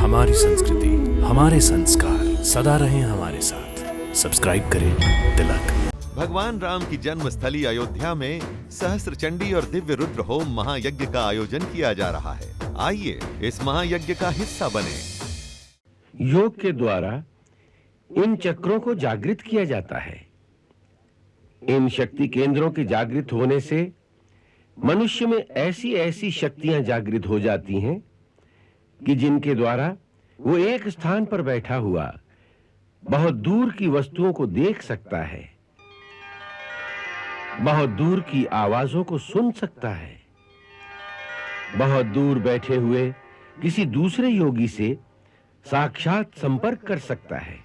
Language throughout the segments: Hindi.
हमारी संस्कृति, हमारे संस्कार सदा रहें हमारे साथ। सब्सक्राइब करें तिलक। भगवान राम की जन्मस्थली अयोध्या में सहस्त्र चंडी और दिव्य रुद्र होम महायज्ञ का आयोजन किया जा रहा है। आइए इस महायज्ञ का हिस्सा बने। योग के द्वारा इन चक्रों को जागृत किया जाता है। इन शक्ति केंद्रों के जागृत होने से मनुष्य में ऐसी ऐसी शक्तियां जागृत हो जाती हैं कि जिनके द्वारा वो एक स्थान पर बैठा हुआ बहुत दूर की वस्तुओं को देख सकता है, बहुत दूर की आवाजों को सुन सकता है, बहुत दूर बैठे हुए किसी दूसरे योगी से साक्षात संपर्क कर सकता है।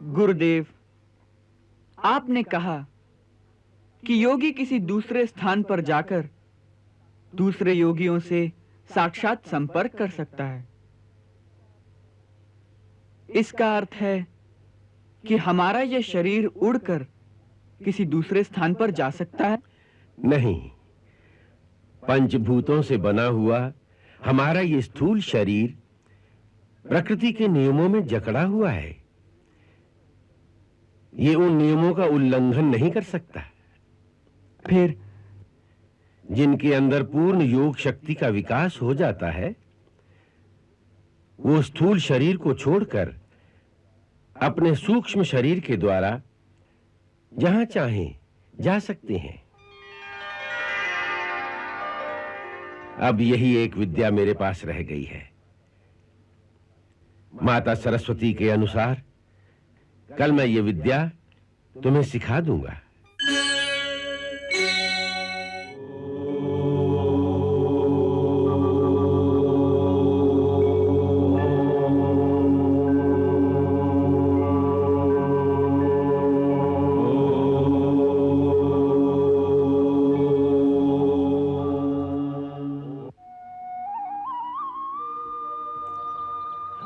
गुरुदेव, आपने कहा कि योगी किसी दूसरे स्थान पर जाकर दूसरे योगियों से साक्षात संपर्क कर सकता है। इसका अर्थ है कि हमारा यह शरीर उड़कर किसी दूसरे स्थान पर जा सकता है? नहीं, पंचभूतों से बना हुआ हमारा ये स्थूल शरीर प्रकृति के नियमों में जकड़ा हुआ है। ये उन नियमों का उल्लंघन नहीं कर सकता। फिर जिनके अंदर पूर्ण योग शक्ति का विकास हो जाता है, वो स्थूल शरीर को छोड़कर अपने सूक्ष्म शरीर के द्वारा जहां चाहें जा सकते हैं। अब यही एक विद्या मेरे पास रह गई है। माता सरस्वती के अनुसार कल मैं ये विद्या तुम्हें सिखा दूंगा।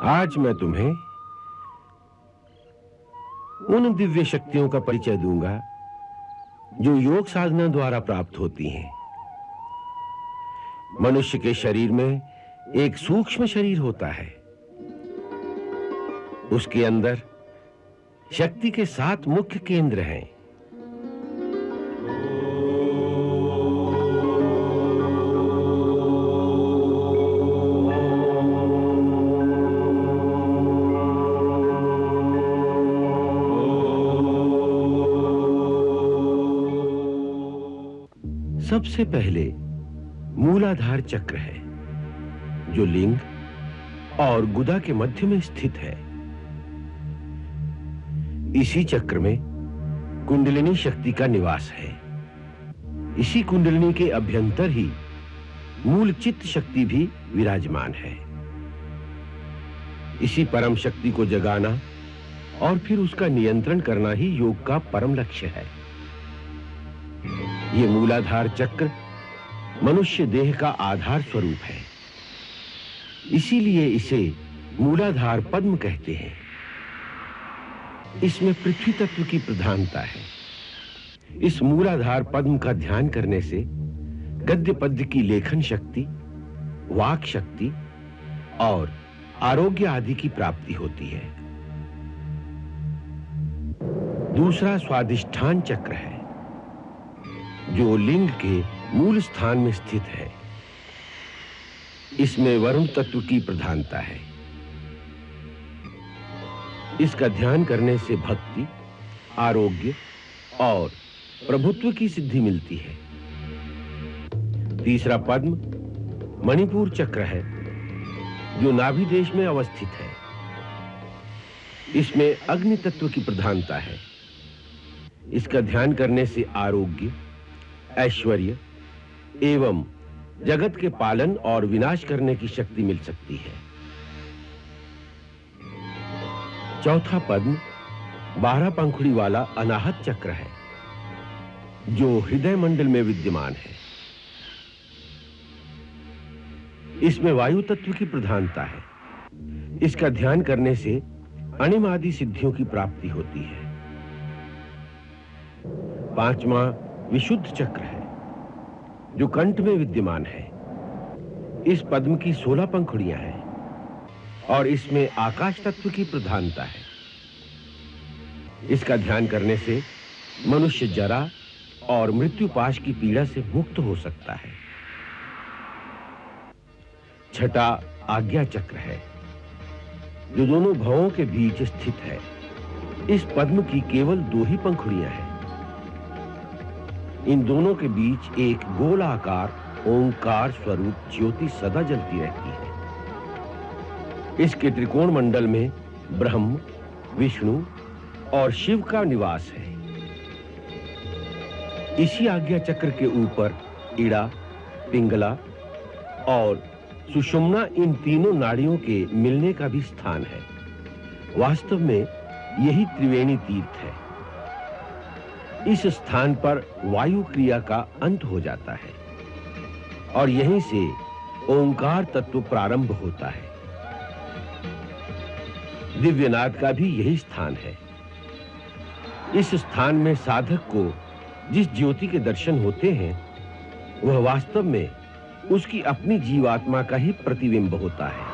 आज मैं तुम्हें उन दिव्य शक्तियों का परिचय दूंगा जो योग साधना द्वारा प्राप्त होती हैं। मनुष्य के शरीर में एक सूक्ष्म शरीर होता है। उसके अंदर शक्ति के 7 मुख्य केंद्र हैं। सबसे पहले मूलाधार चक्र है, जो लिंग और गुदा के मध्य में स्थित है। इसी चक्र में कुंडलिनी शक्ति का निवास है। इसी कुंडलिनी के अभ्यंतर ही मूल चित्त शक्ति भी विराजमान है। इसी परम शक्ति को जगाना और फिर उसका नियंत्रण करना ही योग का परम लक्ष्य है। ये मूलाधार चक्र मनुष्य देह का आधार स्वरूप है। इसीलिए इसे मूलाधार पद्म कहते हैं। इसमें पृथ्वी तत्व की प्रधानता है। इस मूलाधार पद्म का ध्यान करने से गद्य पद्य की लेखन शक्ति, वाक शक्ति और आरोग्य आदि की प्राप्ति होती है। दूसरा स्वादिष्ठान चक्र है, जो लिंग के मूल स्थान में स्थित है। इसमें वरुण तत्व की प्रधानता है। इसका ध्यान करने से भक्ति, आरोग्य और प्रभुत्व की सिद्धि मिलती है। तीसरा पद्म मणिपुर चक्र है, जो नाभि देश में अवस्थित है। इसमें अग्नि तत्व की प्रधानता है। इसका ध्यान करने से आरोग्य, ऐश्वर्य एवं जगत के पालन और विनाश करने की शक्ति मिल सकती है। चौथा पद्म 12 पंखुड़ी वाला अनाहत चक्र है, जो हृदय मंडल में विद्यमान है। इसमें वायु तत्व की प्रधानता है। इसका ध्यान करने से अणिम आदि सिद्धियों की प्राप्ति होती है। पांचवा विशुद्ध चक्र है, जो कंठ में विद्यमान है। इस पद्म की 16 पंखुड़ियां हैं और इसमें आकाश तत्व की प्रधानता है। इसका ध्यान करने से मनुष्य जरा और मृत्यु पाश की पीड़ा से मुक्त हो सकता है। छठा आज्ञा चक्र है, जो दोनों भवों के बीच स्थित है। इस पद्म की केवल 2 ही पंखुड़ियां हैं। इन दोनों के बीच एक गोलाकार ओंकार स्वरूप ज्योति सदा जलती रहती है। इसके त्रिकोण मंडल में ब्रह्म, विष्णु और शिव का निवास है। इसी आज्ञा चक्र के ऊपर इड़ा, पिंगला और सुषुम्ना इन तीनों नाड़ियों के मिलने का भी स्थान है। वास्तव में यही त्रिवेणी तीर्थ है। इस स्थान पर वायु क्रिया का अंत हो जाता है और यहीं से ओंकार तत्व प्रारंभ होता है। दिव्यनाद का भी यही स्थान है। इस स्थान में साधक को जिस ज्योति के दर्शन होते हैं, वह वास्तव में उसकी अपनी जीवात्मा का ही प्रतिबिंब होता है।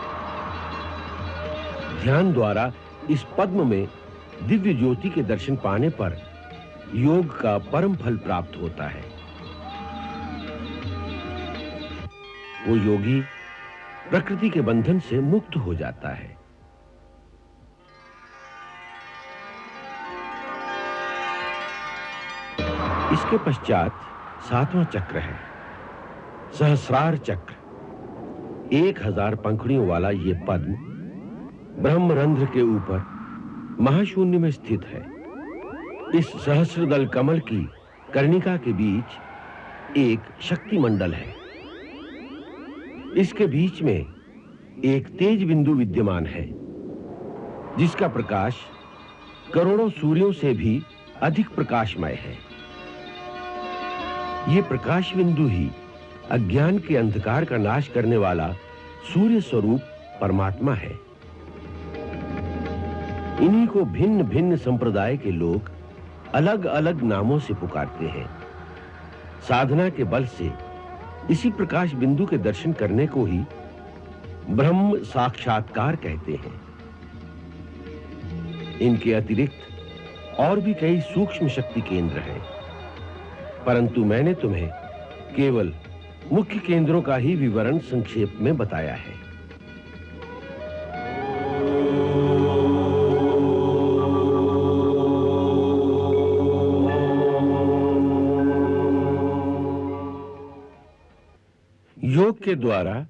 ध्यान द्वारा इस पद्म में दिव्य ज्योति के दर्शन पाने पर योग का परम फल प्राप्त होता है। वो योगी प्रकृति के बंधन से मुक्त हो जाता है। इसके पश्चात 7वां चक्र है, सहस्रार चक्र। 1000 पंखुड़ियों वाला ये पद्म ब्रह्मरंध्र के ऊपर महाशून्य में स्थित है। इस सहस्रदल कमल की कर्णिका के बीच एक शक्ति मंडल है। इसके बीच में एक तेज बिंदु विद्यमान है, जिसका प्रकाश करोड़ों सूर्यों से भी अधिक प्रकाशमय है। ये प्रकाश बिंदु ही अज्ञान के अंधकार का नाश करने वाला सूर्य स्वरूप परमात्मा है। इन्हीं को भिन्न भिन्न संप्रदाय के लोग अलग-अलग नामों से पुकारते हैं। साधना के बल से इसी प्रकाश बिंदु के दर्शन करने को ही ब्रह्म साक्षात्कार कहते हैं। इनके अतिरिक्त और भी कई सूक्ष्म शक्ति केंद्र हैं, परंतु मैंने तुम्हें केवल मुख्य केंद्रों का ही विवरण संक्षेप में बताया है। योग के द्वारा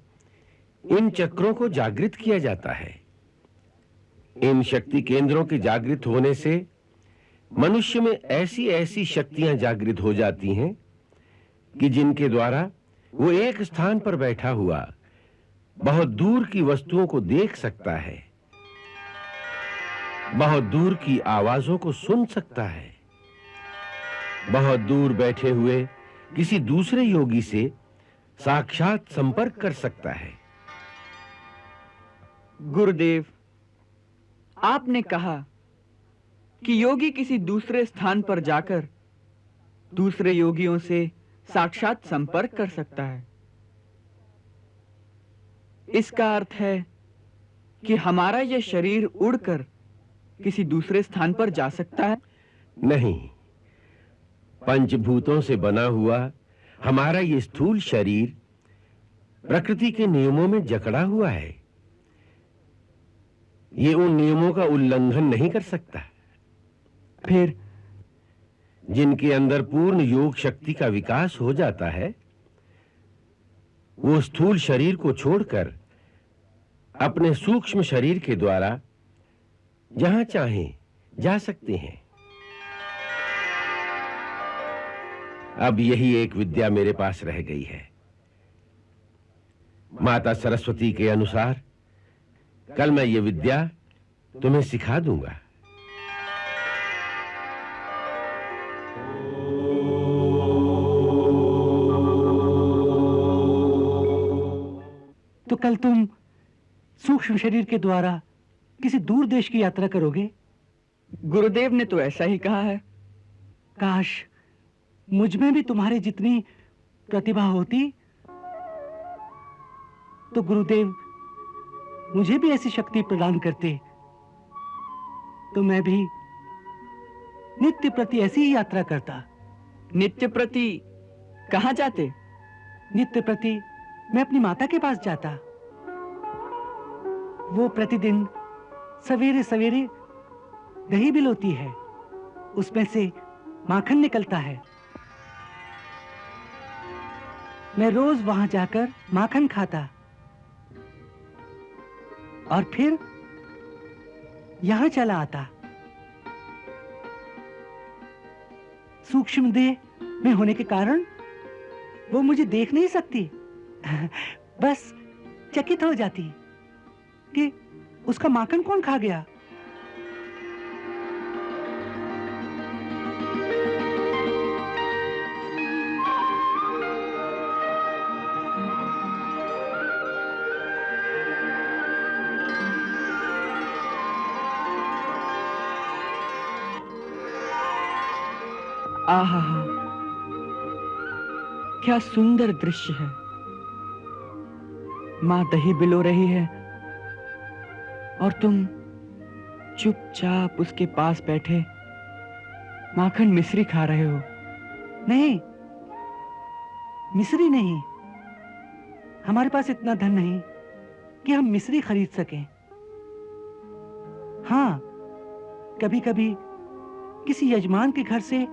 इन चक्रों को जागृत किया जाता है। इन शक्ति केंद्रों के जागृत होने से मनुष्य में ऐसी शक्तियां जागृत हो जाती हैं कि जिनके द्वारा वो एक स्थान पर बैठा हुआ बहुत दूर की वस्तुओं को देख सकता है, बहुत दूर की आवाजों को सुन सकता है, बहुत दूर बैठे हुए किसी दूसरे योगी से साक्षात संपर्क कर सकता है। गुरुदेव, आपने कहा कि योगी किसी दूसरे स्थान पर जाकर दूसरे योगियों से साक्षात संपर्क कर सकता है। इसका अर्थ है कि हमारा यह शरीर उड़कर किसी दूसरे स्थान पर जा सकता है? नहीं, पंचभूतों से बना हुआ हमारा ये स्थूल शरीर प्रकृति के नियमों में जकड़ा हुआ है। ये उन नियमों का उल्लंघन नहीं कर सकता। फिर जिनके अंदर पूर्ण योग शक्ति का विकास हो जाता है, वो स्थूल शरीर को छोड़कर अपने सूक्ष्म शरीर के द्वारा जहां चाहें जा सकते हैं। अब यही एक विद्या मेरे पास रह गई है। माता सरस्वती के अनुसार कल मैं ये विद्या तुम्हें सिखा दूंगा। तो कल तुम सूक्ष्म शरीर के द्वारा किसी दूर देश की यात्रा करोगे? गुरुदेव ने तो ऐसा ही कहा है। काश मुझ में भी तुम्हारे जितनी प्रतिभा होती। तो गुरुदेव मुझे भी ऐसी शक्ति प्रदान करते तो मैं भी नित्य प्रति ऐसी ही यात्रा करता। नित्य प्रति कहाँ जाते? नित्य प्रति मैं अपनी माता के पास जाता। वो प्रतिदिन सवेरे सवेरे दही बिलोती है, उसमें से माखन निकलता है। मैं रोज वहां जाकर माखन खाता और फिर यहां चला आता। सूक्ष्म देह में होने के कारण वो मुझे देख नहीं सकती, बस चकित हो जाती कि उसका माखन कौन खा गया। आहा, क्या सुंदर दृश्य है। मां दही बिलो रही है और तुम चुपचाप उसके पास बैठे माखन मिश्री खा रहे हो। नहीं, मिश्री नहीं। हमारे पास इतना धन नहीं कि हम मिश्री खरीद सकें। हाँ, कभी-कभी किसी यजमान के घर से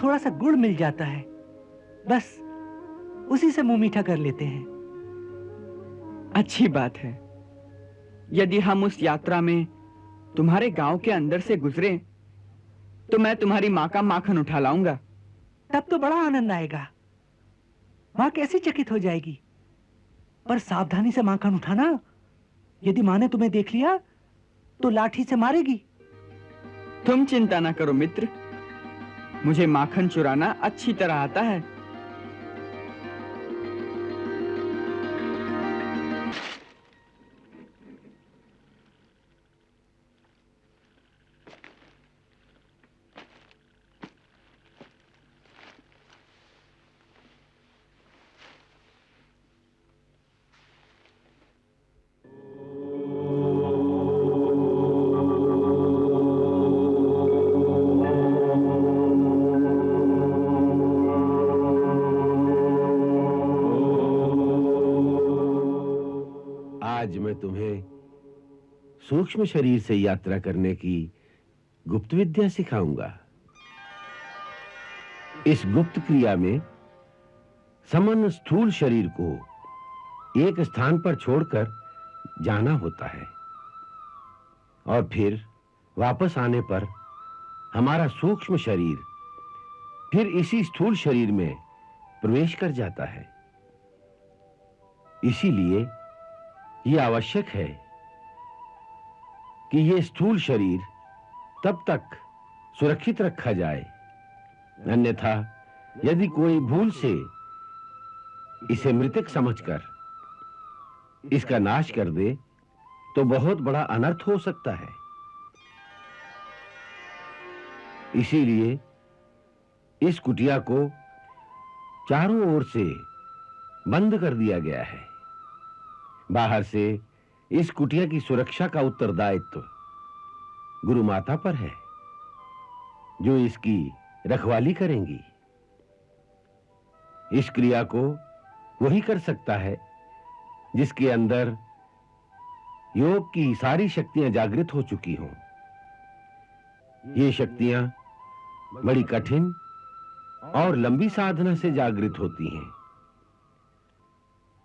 थोड़ा सा गुड़ मिल जाता है, बस उसी से मुंह मीठा कर लेते हैं। अच्छी बात है। यदि हम उस यात्रा में तुम्हारे गांव के अंदर से गुजरे तो मैं तुम्हारी मां का माखन उठा लाऊंगा। तब तो बड़ा आनंद आएगा। मां कैसी चकित हो जाएगी। पर सावधानी से माखन उठाना, यदि मां ने तुम्हें देख लिया तो लाठी से मारेगी। तुम चिंता ना करो मित्र, मुझे माखन चुराना अच्छी तरह आता है। आज मैं तुम्हें सूक्ष्म शरीर से यात्रा करने की गुप्त विद्या सिखाऊंगा। इस गुप्त क्रिया में सामान्य स्थूल शरीर को एक स्थान पर छोड़कर जाना होता है और फिर वापस आने पर हमारा सूक्ष्म शरीर फिर इसी स्थूल शरीर में प्रवेश कर जाता है। इसीलिए यह आवश्यक है कि यह स्थूल शरीर तब तक सुरक्षित रखा जाए, अन्यथा यदि कोई भूल से इसे मृतक समझकर इसका नाश कर दे तो बहुत बड़ा अनर्थ हो सकता है। इसीलिए इस कुटिया को चारों ओर से बंद कर दिया गया है। बाहर से इस कुटिया की सुरक्षा का उत्तरदायित्व गुरु माता पर है, जो इसकी रखवाली करेंगी। इस क्रिया को वही कर सकता है जिसके अंदर योग की सारी शक्तियां जागृत हो चुकी हों। ये शक्तियां बड़ी कठिन और लंबी साधना से जागृत होती हैं,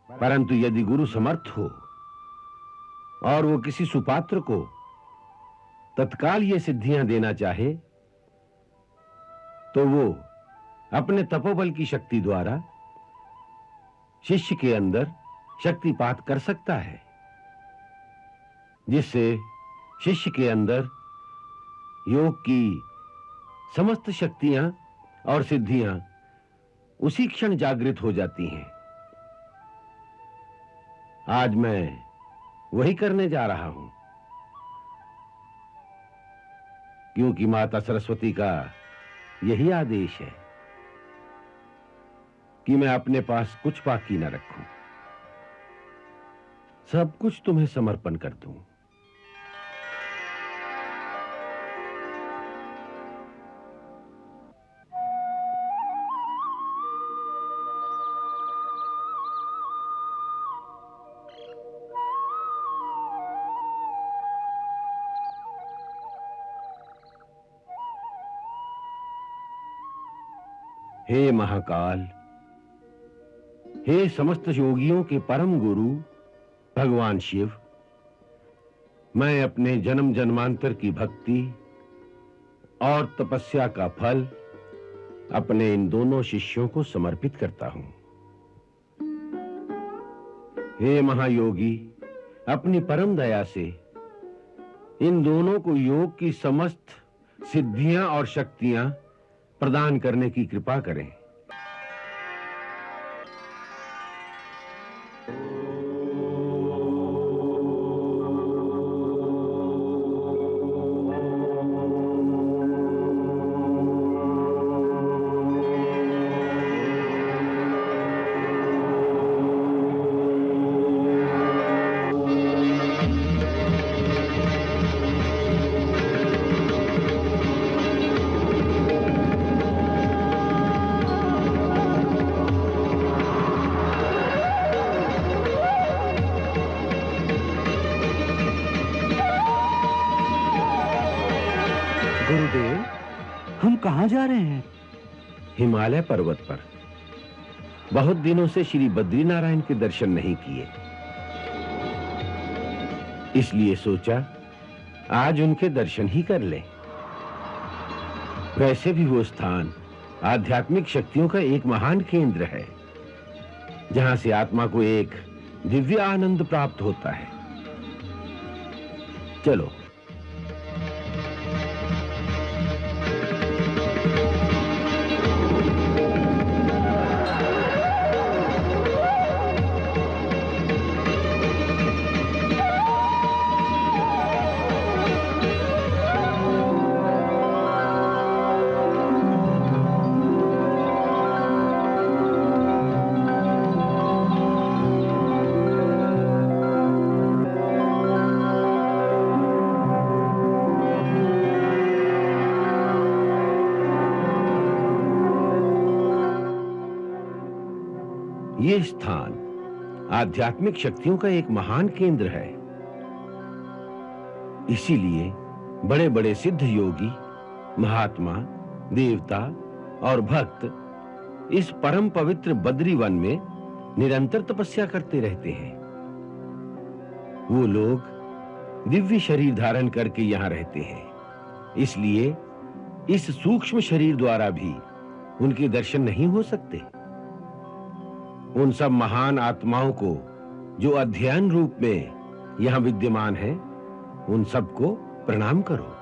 परंतु यदि गुरु समर्थ हो और वो किसी सुपात्र को तत्काल ये सिद्धियां देना चाहे तो वो अपने तपोबल की शक्ति द्वारा शिष्य के अंदर शक्तिपात कर सकता है, जिससे शिष्य के अंदर योग की समस्त शक्तियां और सिद्धियां उसी क्षण जागृत हो जाती हैं। आज मैं वही करने जा रहा हूं, क्योंकि माता सरस्वती का यही आदेश है कि मैं अपने पास कुछ बाकी न रखूं। सब कुछ तुम्हें समर्पण कर दूं। हे महाकाल, हे समस्त योगियों के परम गुरु भगवान शिव, मैं अपने जन्म जन्मांतर की भक्ति और तपस्या का फल अपने इन दोनों शिष्यों को समर्पित करता हूं। हे महायोगी, अपनी परम दया से इन दोनों को योग की समस्त सिद्धियां और शक्तियां प्रदान करने की कृपा करें। गुरुदेव, हम कहाँ जा रहे हैं? हिमालय पर्वत पर। बहुत दिनों से श्री बद्रीनारायण के दर्शन नहीं किए, इसलिए सोचा आज उनके दर्शन ही कर लें। वैसे भी वो स्थान आध्यात्मिक शक्तियों का एक महान केंद्र है, जहां से आत्मा को एक दिव्य आनंद प्राप्त होता है। चलो। ये स्थान आध्यात्मिक शक्तियों का एक महान केंद्र है। इसीलिए बड़े-बड़े सिद्ध योगी, महात्मा, देवता और भक्त इस परम पवित्र बद्री वन में निरंतर तपस्या करते रहते हैं। वो लोग दिव्य शरीर धारण करके यहां रहते हैं, इसलिए इस सूक्ष्म शरीर द्वारा भी उनके दर्शन नहीं हो सकते। उन सब महान आत्माओं को जो अध्ययन रूप में यहां विद्यमान है, उन सबको प्रणाम करो।